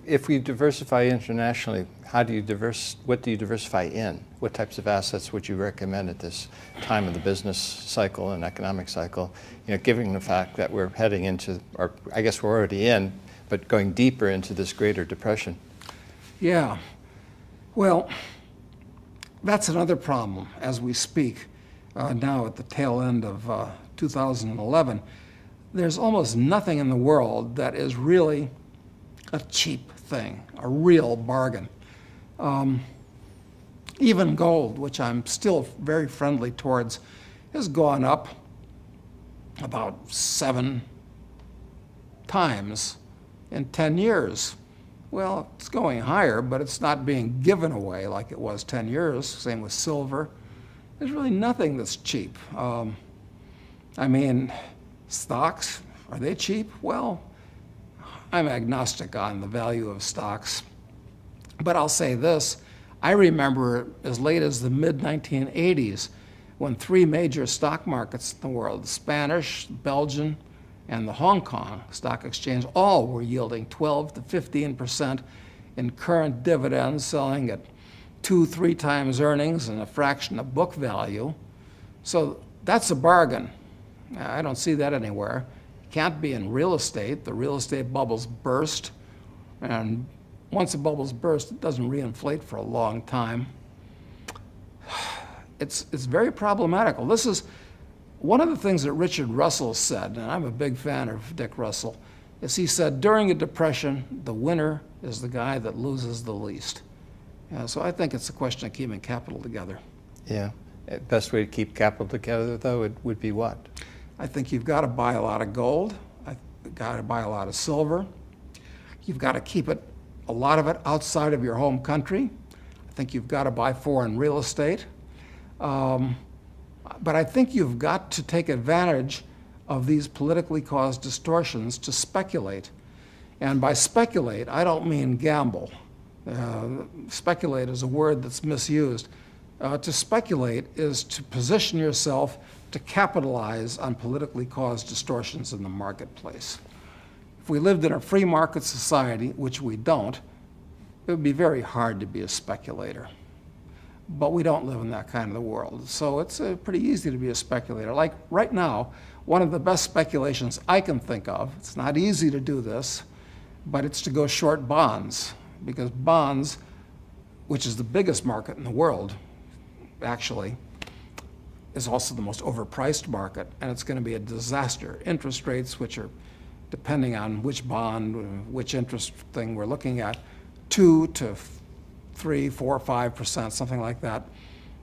If we diversify internationally, what do you diversify in? What types of assets would you recommend at this time of the business cycle and economic cycle? You know, given the fact that we're heading into, or I guess we're already in, but going deeper into this greater depression. Yeah. Well, that's another problem as we speak now at the tail end of 2011. There's almost nothing in the world that is really a cheap thing, a real bargain. Even gold, which I'm still very friendly towards, has gone up about 7 times in 10 years. Well, it's going higher, but it's not being given away like it was 10 years. Same with silver. There's really nothing that's cheap. I mean, stocks, are they cheap? Well, I'm agnostic on the value of stocks, but I'll say this. I remember as late as the mid-1980s when 3 major stock markets in the world, the Spanish, Belgian, and the Hong Kong Stock Exchange, all were yielding 12 to 15% in current dividends, selling at 2-3 times earnings and a fraction of book value. So that's a bargain. I don't see that anywhere. Can't be in real estate. The real estate bubbles burst, and once the bubbles burst, it doesn't reinflate for a long time. It's very problematical. This is one of the things that Richard Russell said, and I'm a big fan of Dick Russell, is he said, during a depression, the winner is the guy that loses the least. So I think it's a question of keeping capital together. Yeah. Best way to keep capital together, though, it would be what? I think you've got to buy a lot of gold. You've got to buy a lot of silver. You've got to keep it, a lot of it, outside of your home country. I think you've got to buy foreign real estate. But I think you've got to take advantage of these politically caused distortions to speculate. And by speculate, I don't mean gamble. Speculate is a word that's misused. To speculate is to position yourself to capitalize on politically caused distortions in the marketplace. If we lived in a free market society, which we don't, it would be very hard to be a speculator. But we don't live in that kind of the world. So it's pretty easy to be a speculator. Like right now, one of the best speculations I can think of, it's not easy to do this, but it's to go short bonds. Because bonds, which is the biggest market in the world, actually, is also the most overpriced market, and it's going to be a disaster. Interest rates, which are, depending on which bond, which interest thing we're looking at, 2 to 3, 4, 5%, something like that.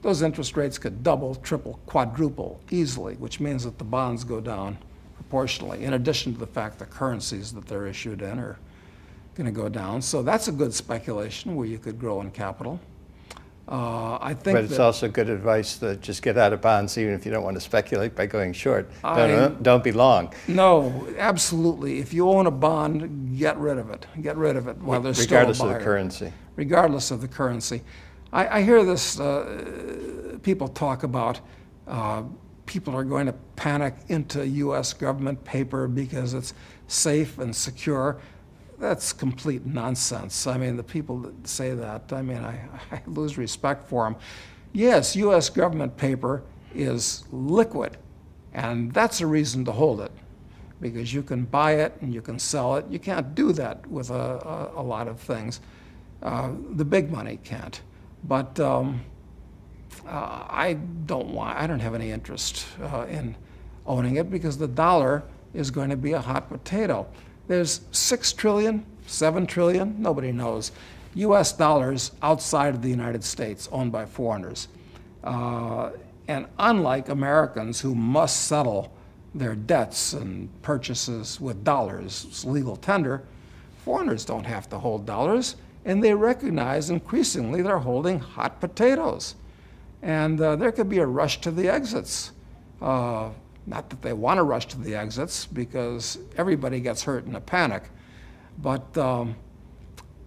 Those interest rates could double, triple, quadruple easily, which means that the bonds go down proportionally, in addition to the fact the currencies that they're issued in are going to go down. So that's a good speculation where you could grow in capital. I think but it's also good advice to just get out of bonds even if you don't want to speculate by going short. Don't be long. No, absolutely. If you own a bond, get rid of it. Get rid of it while there's still a buyer. Regardless of the currency. Regardless of the currency. I hear this, people talk about people are going to panic into U.S. government paper because it's safe and secure. That's complete nonsense. I mean, the people that say that, I mean, I lose respect for them. Yes, U.S. government paper is liquid, and that's a reason to hold it, because you can buy it and you can sell it. You can't do that with a lot of things. The big money can't. But I don't have any interest in owning it because the dollar is going to be a hot potato. There's 6 trillion, 7 trillion, nobody knows, U.S. dollars outside of the United States owned by foreigners. And unlike Americans who must settle their debts and purchases with dollars, it's legal tender, foreigners don't have to hold dollars, and they recognize increasingly they're holding hot potatoes. And there could be a rush to the exits. Not that they want to rush to the exits, because everybody gets hurt in a panic. But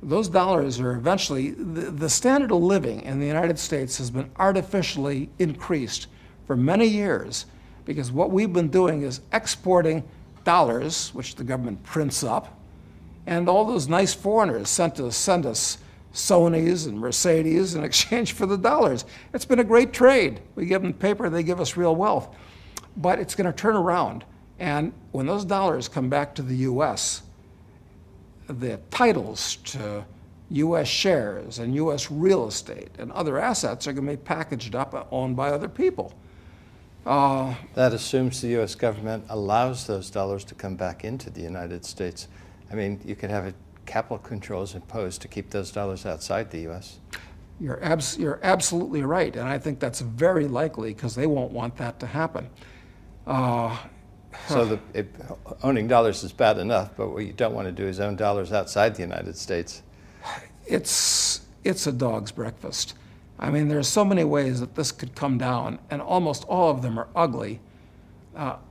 those dollars are eventually, the standard of living in the United States has been artificially increased for many years, because what we've been doing is exporting dollars, which the government prints up, And all those nice foreigners send us Sonys and Mercedes in exchange for the dollars. It's been a great trade. We give them paper, they give us real wealth. But it's going to turn around. And when those dollars come back to the U.S., the titles to U.S. shares and U.S. real estate and other assets are going to be packaged up and owned by other people. That assumes the U.S. government allows those dollars to come back into the United States. I mean, you could have capital controls imposed to keep those dollars outside the U.S. You're absolutely right, and I think that's very likely because they won't want that to happen. So owning dollars is bad enough, but what you don't want to do is own dollars outside the United States. It's a dog's breakfast. I mean, there's so many ways that this could come down, and almost all of them are ugly.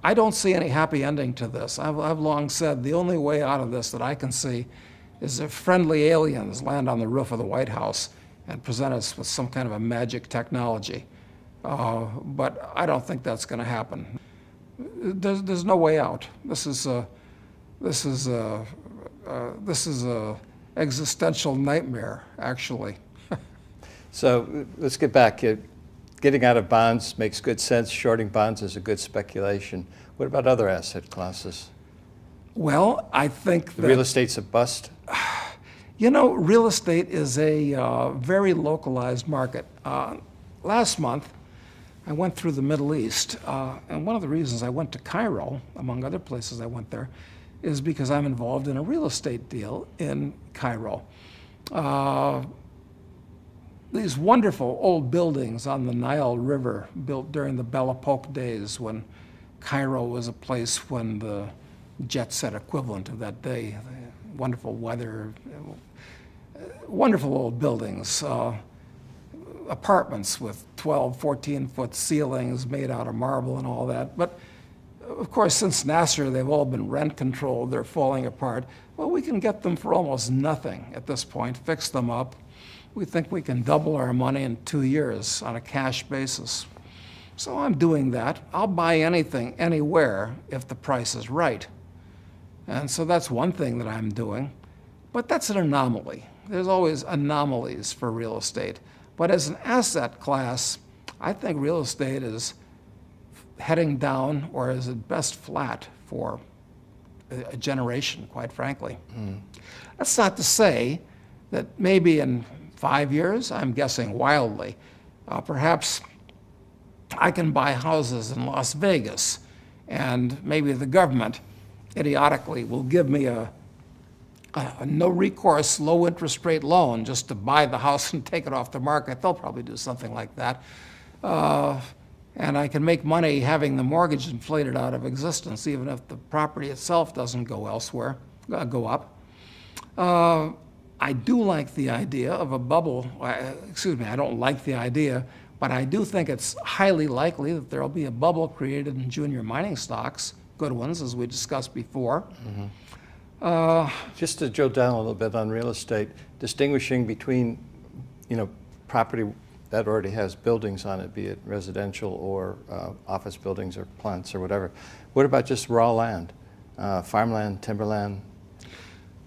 I don't see any happy ending to this. I've long said the only way out of this that I can see is if friendly aliens land on the roof of the White House and present us with some kind of a magic technology. But I don't think that's going to happen. There's no way out. This is a existential nightmare, actually. So let's get back. Getting out of bonds makes good sense. Shorting bonds is a good speculation. What about other asset classes? Well, I think that real estate's a bust. You know, real estate is a very localized market. Last month, I went through the Middle East, and one of the reasons I went to Cairo, among other places I went there, is because I'm involved in a real estate deal in Cairo. These wonderful old buildings on the Nile River, built during the Belle Epoque days when Cairo was a place when the jet set equivalent of that day. Wonderful weather, wonderful old buildings, apartments with 12, 14-foot ceilings made out of marble and all that. But of course, since Nasser, they've all been rent controlled, they're falling apart. Well, we can get them for almost nothing at this point, fix them up. We think we can double our money in 2 years on a cash basis. So I'm doing that. I'll buy anything, anywhere, if the price is right. And so that's one thing that I'm doing. But that's an anomaly. There's always anomalies for real estate. But as an asset class, I think real estate is heading down, or is at best flat, for a generation, quite frankly. That's not to say that maybe in 5 years, I'm guessing wildly, perhaps I can buy houses in Las Vegas, and maybe the government idiotically will give me a no-recourse, low-interest rate loan just to buy the house and take it off the market. They'll probably do something like that. And I can make money having the mortgage inflated out of existence, even if the property itself doesn't go elsewhere, go up. I do like the idea of a bubble. Excuse me, I don't like the idea, but I do think it's highly likely that there will be a bubble created in junior mining stocks, good ones, as we discussed before. Just to drill down a little bit on real estate, distinguishing between, property that already has buildings on it, be it residential or office buildings or plants or whatever. What about just raw land, farmland, timberland?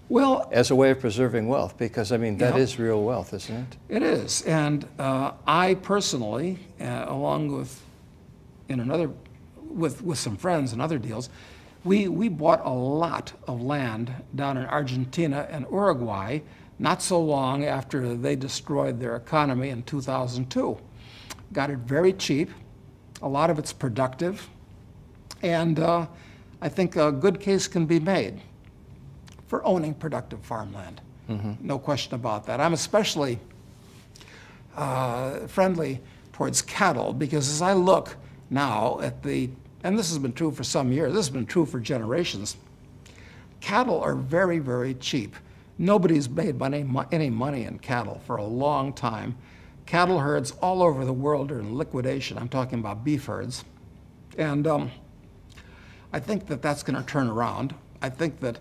Well, as a way of preserving wealth, because I mean that is real wealth, isn't it? It is, and I personally, along with with some friends and other deals, we bought a lot of land down in Argentina and Uruguay not so long after they destroyed their economy in 2002. Got it very cheap. A lot of it's productive, and I think a good case can be made for owning productive farmland. No question about that. I'm especially friendly towards cattle, because as I look now at and this has been true for some years, this has been true for generations, cattle are very, very cheap. Nobody's made any money in cattle for a long time. Cattle herds all over the world are in liquidation. I'm talking about beef herds. And I think that that's going to turn around. I think that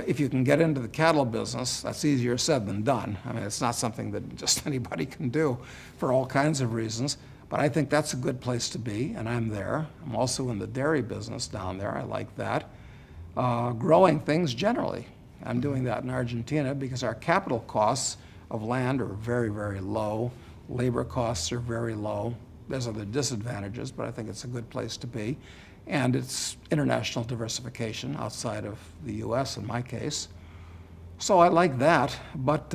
if you can get into the cattle business, that's easier said than done. I mean, it's not something that just anybody can do for all kinds of reasons. But I think that's a good place to be, and I'm there. I'm also in the dairy business down there. I like that. Growing things generally. I'm doing that in Argentina because our capital costs of land are very, very low. Labor costs are very low. There's other disadvantages, but I think it's a good place to be. And it's international diversification outside of the US in my case. So I like that, but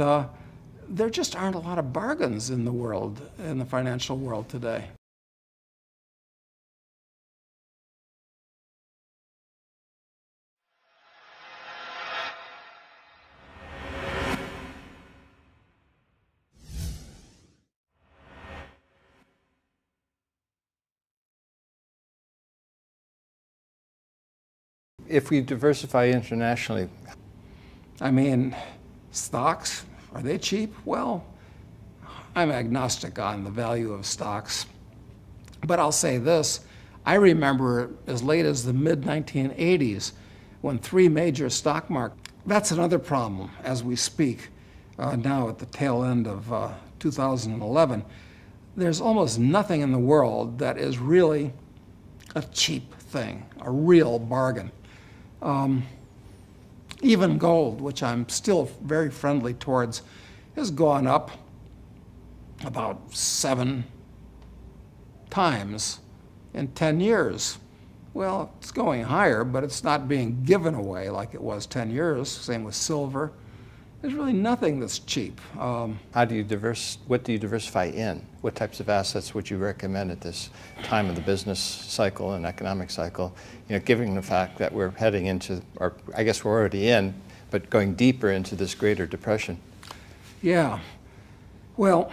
there just aren't a lot of bargains in the world, in the financial world today. If we diversify internationally, I mean, stocks, are they cheap? Well, I'm agnostic on the value of stocks. But I'll say this, I remember as late as the mid-1980s when three major stock markets, that's another problem as we speak now at the tail end of 2011. There's almost nothing in the world that is really a cheap thing, a real bargain. Even gold, which I'm still very friendly towards, has gone up about 7 times in 10 years. Well, it's going higher, but it's not being given away like it was 10 years. Same with silver. There's really nothing that's cheap. what do you diversify in? What types of assets would you recommend at this time of the business cycle and economic cycle? Given the fact that we're heading into, or I guess we're already in, but going deeper into this greater depression. Yeah. Well,